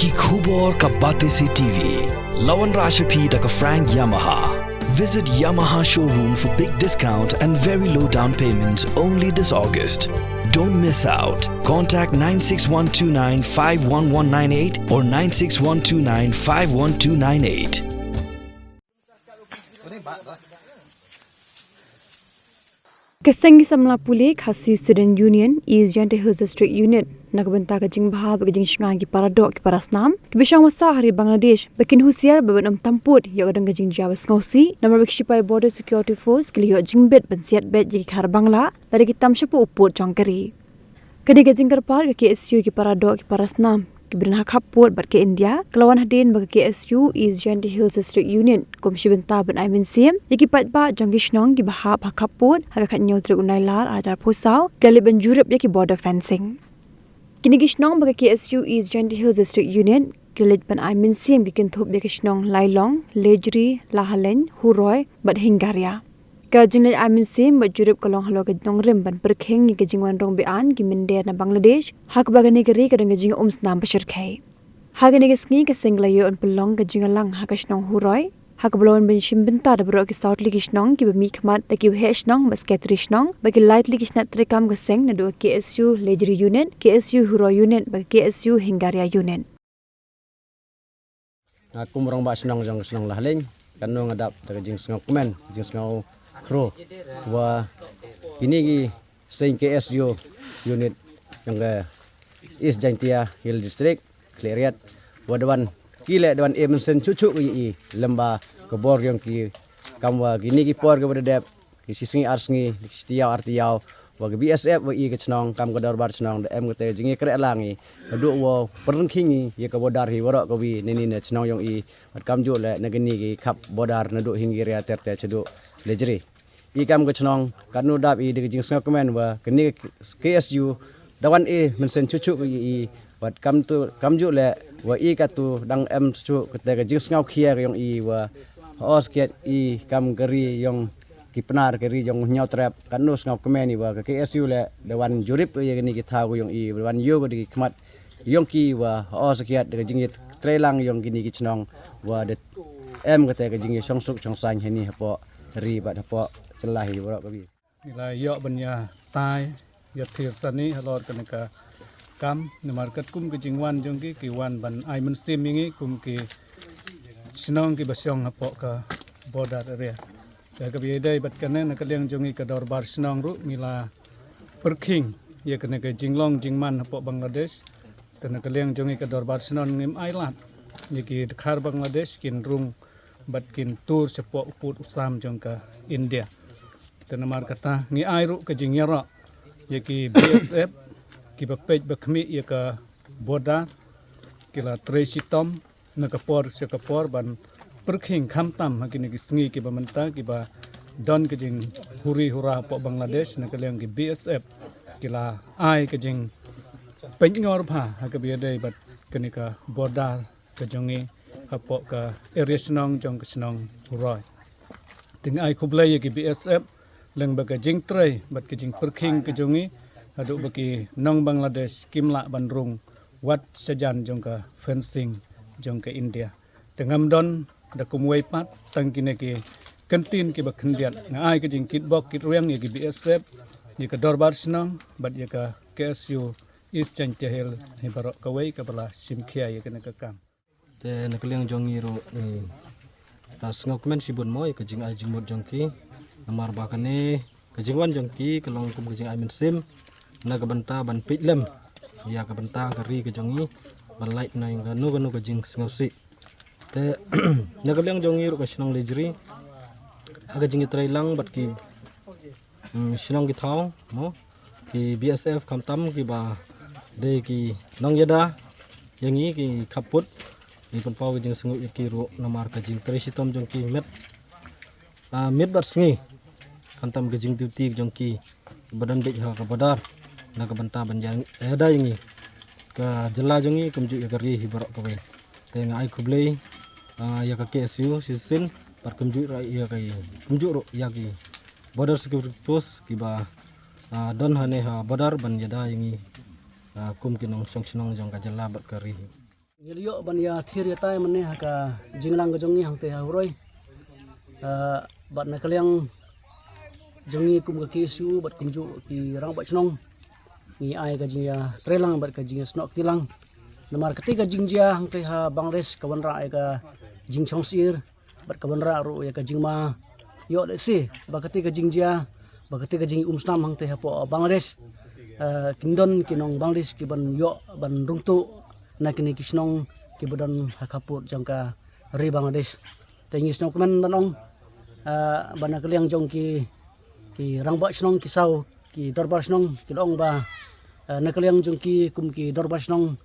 ki khubor ka bate se TV. Lawan Rashapi taka Frank Yamaha. Visit Yamaha showroom for big discount and very low down payments only this August. Don't miss out. Contact 96129 51198 or 96129 51298. Kesengi samla pule khasi student union is joint hills district unit nagbanta ka jing bha ba jing shnga ki paradok ki parasnam ki bishang wasa hari Bangladesh bakin husiar babanam tamput yo gadang jing jawas ngausi namar bikshipai border security force ki yo jing bet bansiat bet ji khar bangla dari ki tamshapu upur jangkari kadi ka jing karpar ki KSU ki paradok ki parasnam Kibrin Hakapur bat ke India, kelawan hadin bagi KSU is Joint Hills District Union, Komisi Benta ban Aimin Sim, yaki patba janggishnong ki bahap Hakapur, hagakat nyotri unailar ajar pusau, kali banjurup yaki border fencing. Kini gishnong bagi KSU is Joint Hills District Union, kilit ban Aimin Sim kikintup yaki gishnong Lailong, Lejri, Lahalen, Huroy, bat Hingaria. Kajing Aimin Sim berjurup kalong halo kajong rim ban perkheng ni kajing wan rong bean ki minder na Bangladesh hak bagan negeri kadang kajing snam pasirkai hak ni kesngi keseng layo on pelong kajing lang hakashnong huroy hak belon ben shim benta da bro ki south ligishnong ki bemi khmat da ki heshnong basketrishhnong bagi light ligishnat trekam keseng na do KSU Lejri unit KSU Huroy unit bagi KSU Hingaria unit aku murang ba snong jong snong lahleng kanno ngadap da kajing snong komen jing snong Kro, wah ini ki sing KSU unit yang ke East Jantia Hill District, Kleriat, wadawan kile dawan Emerson cucu ki lemba ke bor yang ki kamwa kini ki por ke bedep ki sising arsngi setiau artiau wa ke BSF wa i ke chnong kam ke darbar chnong em ke te jingi kre langi adu wo perengkingi ye ke bodar hi warok ke wi nini ne chnong yang i kam ju le negeni ki kap bodar nadu hinggiria terte cedu lejri ikam ke chnong kanu dap i de jing snga komen wa kini KSU dawan mensen cucu i wat kam ju le wa i katu dang em cu kete ke jing snga khia yang i wa os kiat i kam geri yang ki penar geri yang nyautrap kanu snga komen i wa ke KSU le dawan jurip ye kini ki thagu yang i dawan yo ko di khmat yang ki wa os kiat de jing trelang yang kini ki chnong wa de em kete ke jing song suk chong sang heni hapo ri bat hapo selahi borok kabi nilai yok benya tai yat thir sani halor kanaka kam ne market kum ke jingwan jongki ki wan ban Aimin Sim mingi kum ki sinong ki basyong hapo ka border area ya kabi dai bat kana na kaleng jongi ka dorbar sinong ru ngila perking ye kana ka jinglong jingman hapo Bangladesh kana kaleng jongi ka dorbar sinong ngim ailat ye ki khar Bangladesh kin rung bat kin tur sepo uput usam jongka India tenamar kata ni airu ke jingyara yaki BSF ki bapej bakmi yaka boda kila tresitom na kapor se kapor ban perkhing khamtam hakini ki sngi ki bamanta ki ba don ke jing huri hura po Bangladesh na kaleng ki BSF kila ai ke jing penyor pha hakabi dei bat kenika boda ke jongi hapo ka area snong jong ke snong huroi ting ai khublai ki BSF leng baga jing tray bat ke jing perking ke jongi adu baki nong Bangladesh kimla bandrung wat sejan jongka fencing jongka India tengam don da kumwei pat tangkine ki kantin ki bakhendiat ngai ke jing kitbok kitreng ye ki BSF ye ka dorbar snong bat ye ka KSU East Jantia Hill hibarok kawai ka bala simkhia ye kana ka kam te nakaleng jongi ro ta snokmen sibun mo ye ka jing ai jingmut jongki namar bakane kejingwan jongki kelong kum kejing Aimin Sim na kabanta ban pitlem ya kabanta kari kejongi ban light na yang kanu kejing ngausi te na kaleng jongi ro kasnong lejri aga jing trailang bat ki sinong ki thau mo ki BSF kamtam ki ba de ki nong yada yangi ki khaput ni pun pau kejing sengu ki ro namar kejing tresitom jongki met bat sngi kantam kejing duty jongki badan bej ha ka badar na ka banta banjang ada yangi ka jela jongi kumju ya kari hibarok ka we te ngai khublei ya ka KSU sisin par kumju ra ya kai kumju ro ya ki border security post ki ba don hane ha badar ban yada yangi kum kinong song sinong jong ka jela bat kari Yelio ban ya thir ya tai manne haka jinglang ga jongi hangte ha huroi bat na kalyang jongi kum ga kisu bat kumju ki rang bat chnong ni ai ga jingya trelang bat ga jingya snok tilang namar ketiga jingjia hangte ha bangres kawan ra ai ga jing chong sir bat kawan ra ru ya ga jingma yo le si ba ketiga jingjia ba ketiga jing umsnam hangte ha po bangres kindon kinong bangres ki ban yo ban rungtu na kini kisnong kibudan hakaput jangka ri Bangladesh tengi snong kemen banong bana kaliang jong ki rangba snong kisau ki dorbar snong kilong ba na kaliang jong ki kum ki dorbar snong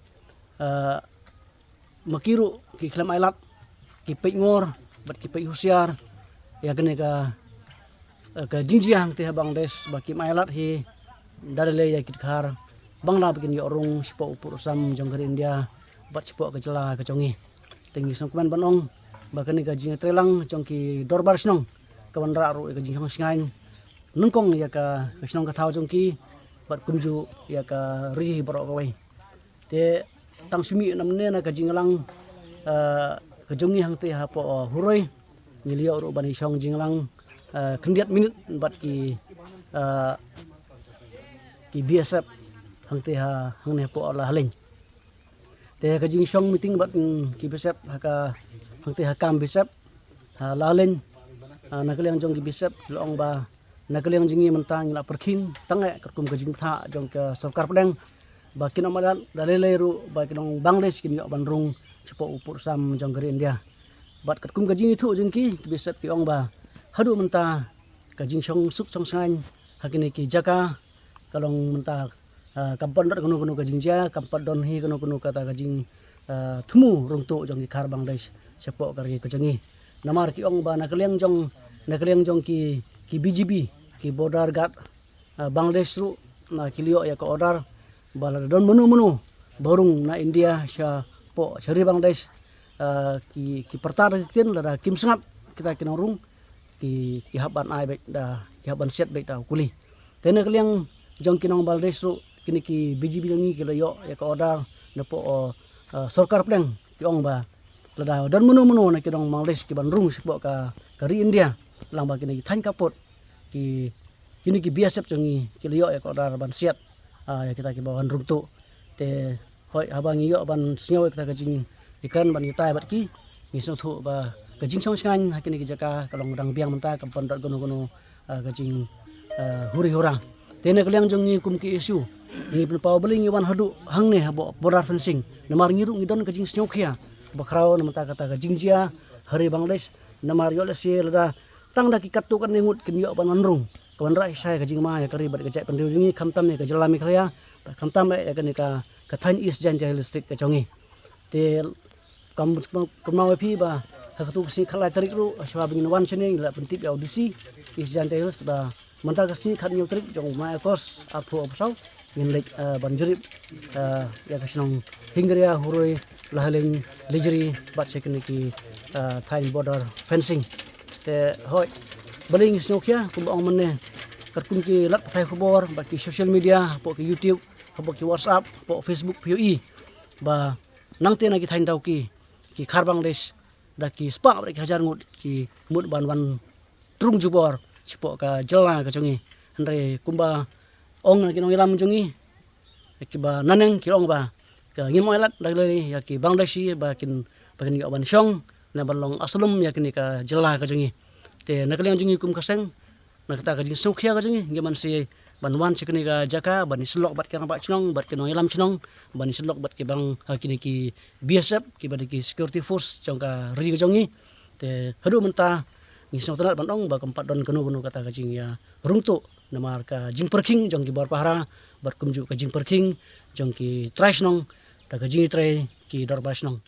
makiru ki klam ailat ki peingor bat ki pei husiar ya kene ka jinjiang te Bangladesh ba ki ailat hi dalele ya kitkar Bangla bikin yorong sipo upur sam jong dari India bat sipo ke jela ke jongi tinggi song kemen banong bahkan ni gaji trelang jong ki dorbar snong kawan ra ru ke jing singain nungkong ya ka snong ka thau jong ki bat kumju ya ka ri bro kawai te tang sumi namne na ka jinglang ke jongi hang te ha po huroi ni liau ru bani song jinglang kendiat minit bat ki BSF hangte ha hangne po la haleng te ka jing song meeting bat ki besep haka hangte ha kam besep ha la len na kaliang jong ki besep long ba na kaliang jingi mentang la perkin tangai kerkum ka jing tha jong ka sarkar pedang ba kin amadan dalele ru ba kinong Bangladesh kin yo bandrung sipo upur sam jong gari India bat kerkum ka jing thu jong ki besep ki ong ba hadu menta ka jing song sup song san hakini ki jaka kalong menta kampon dot kuno ka jingja kampon don hi kuno kata ka jing thumu rungtu jong ki khar Bangladesh sepo kari ko jangi namar ki ong ba na kaliang jong ki BGB ki border guard Bangladesh ru na kilio ya ko order bala don menu borung na India sha po chari Bangladesh ki pertar tin la kim sangat kita kinorung ki haban ai bek da ki haban set bek da kuli tene kaliang jong kinong Bangladesh ru kini ki BGB ni ki yo ya ko order na po sarkar pedang ki ong ba lada dan menu na kinong Bangladesh ki bandrung sipo ka ri India lang ba kini than kapot ki kini ki BSF jongi ki yo ya ko order ban siat ya kita ki bawan rungtu te hoi habang yo ban snyo kita ka jing ikan ban kita bat ki ni so thu ba ka jing song skan hakini ki jaka kalong dang biang menta kampon dot gono ka jing huri horang tene kaliang jongi kum ki isu ni pau beling wan hadu hangne habo border fencing namar ngiru ngidon ka jing snyokhia bakrao namata kata ka jingjia hari Bangladesh namar yo lesi lada tang da ki katu kan ngut kin yo ban anrung kawan rai sai ka jing ma ya kari bat ka jai pandiu jingi khamtam ne ka jalami khaya khamtam ya ka ni ka than is jan jai district ka jongi te kam mau phi ba ha tu si khalai tarik ru aswa bingin wan chene la pentip ya audisi is jan jai ba manta ka si khat nyu tarik jong ma kos apu opsau in lek banjurip ya kasnong hingria huroi lahaleng lijri bat sekni ki thain border fencing te hoi baling snokya kum ong menne karkum ki lat thai khobor ba ki social media po ki YouTube po ki WhatsApp po Facebook POE ba nangte na ki thain dau ki khar Bangladesh da ki spa ba ki hajar ngut ki mut ban trung jubor sipo ka jela ka jongi andre kumba ong na kinong ilam jongi kiba naneng kirong ba ka ngimoilat dagle ya ki Bangladeshi ba kin yo ban shong na balong aslum ya kini ka jela ka jongi te nakaliang jongi kum kaseng na kata ka jing sokhia ka jongi ngeman si banwan sikini ka jaka ban slok bat ka ba chnong bat kinong ilam chnong ban slok bat ki bang kini ki BSF ki ba ki security force jong ka ri ka jongi te hadu menta ni song tanat ban ong ba kampat don kuno kata ka jing ya rungtu namar ka jing perking jong ki bar pahara bar kumju ka jing perking jong ki trash nong ta ka jing trai ki dor bas nong